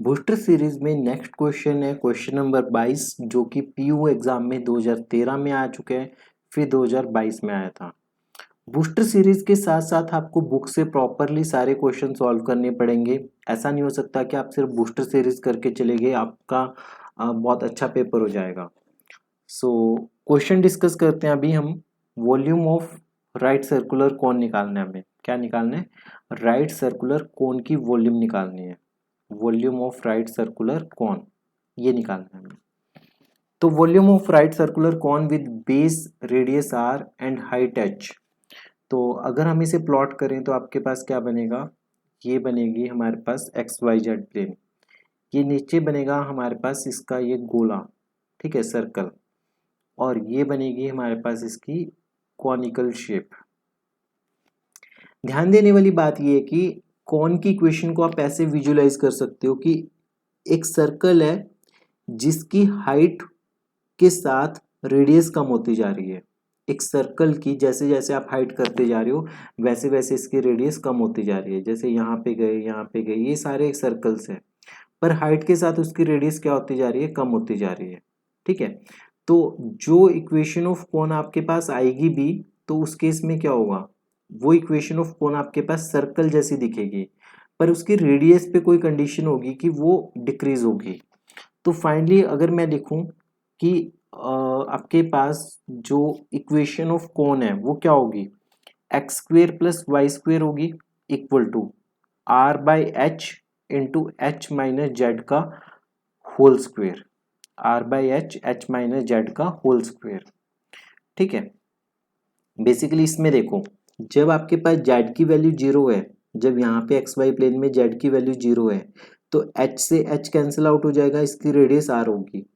Booster series में next question है question number 22 जो कि पीयू एग्जाम में 2013 में आ चुके हैं, फिर 2022 में आया था। बूस्टर सीरीज के साथ साथ आपको बुक से प्रॉपरली सारे क्वेश्चन सॉल्व करने पड़ेंगे। ऐसा नहीं हो सकता कि आप सिर्फ बूस्टर सीरीज करके चले गए, आपका बहुत अच्छा पेपर हो जाएगा। सो क्वेश्चन डिस्कस करते हैं अभी हम। वॉल्यूम ऑफ राइट सर्कुलर कोन निकालना है हमें। क्या निकालना है? राइट सर्कुलर कोन की वॉल्यूम निकालनी है। Volume of right circular cone ये निकालना है हमें। तो volume of right circular cone with base radius R and height H. तो अगर हम इसे प्लॉट करें तो आपके पास क्या बनेगा? ये बनेगी हमारे पास एक्स वाई जेड प्लेन। ये नीचे बनेगा हमारे पास इसका ये गोला, ठीक है, सर्कल। और ये बनेगी हमारे पास इसकी कॉनिकल शेप। ध्यान देने वाली बात ये है कि कॉन की इक्वेशन को आप ऐसे विजुलाइज कर सकते हो कि एक सर्कल है जिसकी हाइट के साथ रेडियस कम होती जा रही है। एक सर्कल की जैसे जैसे आप हाइट करते जा रहे हो वैसे वैसे इसकी रेडियस कम होती जा रही है। जैसे यहाँ पे गए, यहाँ पे गए, ये सारे एक सर्कल्स हैं, पर हाइट के साथ उसकी रेडियस क्या होती जा रही है? कम होती जा रही है। ठीक है, तो जो इक्वेशन ऑफ कोन आपके पास आएगी भी, तो उस केस में क्या होगा? वो इक्वेशन ऑफ कोन आपके पास सर्कल जैसी दिखेगी, पर उसकी रेडियस पे कोई कंडीशन होगी कि वो डिक्रीज होगी। तो फाइनली अगर मैं लिखूं कि आपके पास जो इक्वेशन ऑफ कोन है वो क्या होगी? X square plus Y square होगी equal to R by H into H minus Z का whole square. R by H, H minus Z का होल स्क्वेयर। ठीक है, बेसिकली इसमें देखो, जब आपके पास जेड की वैल्यू जीरो है, जब यहाँ पे एक्स वाई प्लेन में जेड की वैल्यू जीरो है, तो एच से एच कैंसिल आउट हो जाएगा, इसकी रेडियस आर होगी।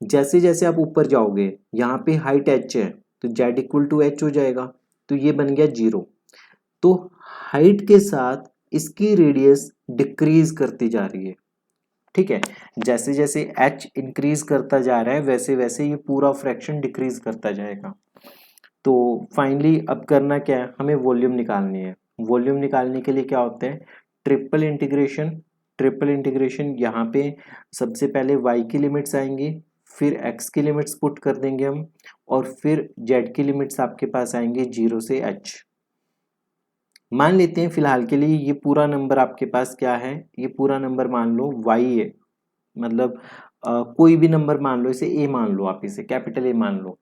जैसे जैसे आप ऊपर जाओगे, यहाँ पे हाइट एच है तो जेड इक्वल टू एच हो जाएगा, तो ये बन गया जीरो। तो हाइट के साथ इसकी रेडियस डिक्रीज करती जा रही है। ठीक है, जैसे जैसे एच इंक्रीज करता जा रहा है वैसे वैसे ये पूरा फ्रैक्शन डिक्रीज करता जाएगा। तो फाइनली अब करना क्या है? हमें वॉल्यूम निकालनी है। वॉल्यूम निकालने के लिए क्या होता है? Triple integration. ट्रिपल इंटीग्रेशन यहाँ पे सबसे पहले y की लिमिट्स आएंगी, फिर x की लिमिट्स पुट कर देंगे हम, और फिर z की लिमिट्स आपके पास आएंगे 0 से h। मान लेते हैं फिलहाल के लिए ये पूरा नंबर आपके पास क्या है? ये पूरा नंबर मान लो y है, मतलब कोई भी नंबर मान लो, इसे a मान लो, आप इसे कैपिटल A मान लो।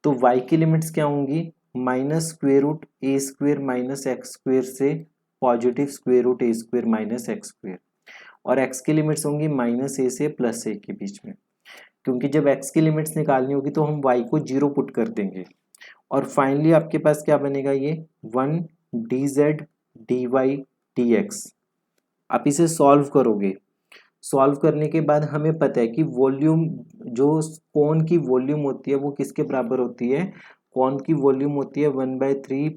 तो y की लिमिट्स क्या होंगी? माइनस स्क्वेयर रूट ए स्क्वेयर माइनस एक्स स्क्वेयर से पॉजिटिव स्क्वेयर रूट ए स्क्वेयर माइनस एक्स स्क्वेयर। और x की लिमिट्स होंगी माइनस ए से प्लस ए के बीच में, क्योंकि जब x की लिमिट्स निकालनी होगी तो हम y को जीरो पुट कर देंगे। और फाइनली आपके पास क्या बनेगा? ये 1 dz dy dx। आप इसे सॉल्व करोगे, सॉल्व करने के बाद हमें पता है कि वॉल्यूम, जो कोन की वॉल्यूम होती है वो किसके बराबर होती है? कोन की वॉल्यूम होती है 1/3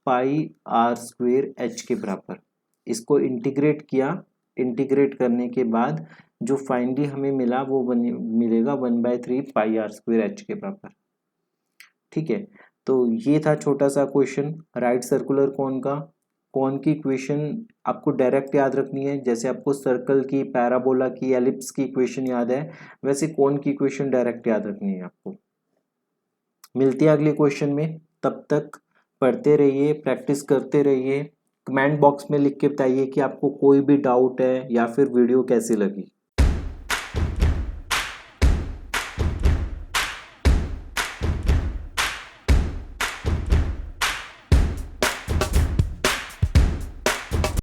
पाई आर स्क्वेयर एच के बराबर। इसको इंटीग्रेट किया, इंटीग्रेट करने के बाद जो फाइनली हमें मिला वो मिलेगा 1/3 पाई आर स्क्वेयर एच के बराबर। ठीक है, तो ये था छोटा सा क्वेश्चन राइट सर्कुलर कोन का। कोन की इक्वेशन आपको डायरेक्ट याद रखनी है, जैसे आपको सर्कल की, पैराबोला की, एलिप्स की इक्वेशन याद है, वैसे कोन की इक्वेशन डायरेक्ट याद रखनी है आपको। मिलती है अगले क्वेश्चन में, तब तक पढ़ते रहिए, प्रैक्टिस करते रहिए। कमेंट बॉक्स में लिख के बताइए कि आपको कोई भी डाउट है या फिर वीडियो कैसी लगी।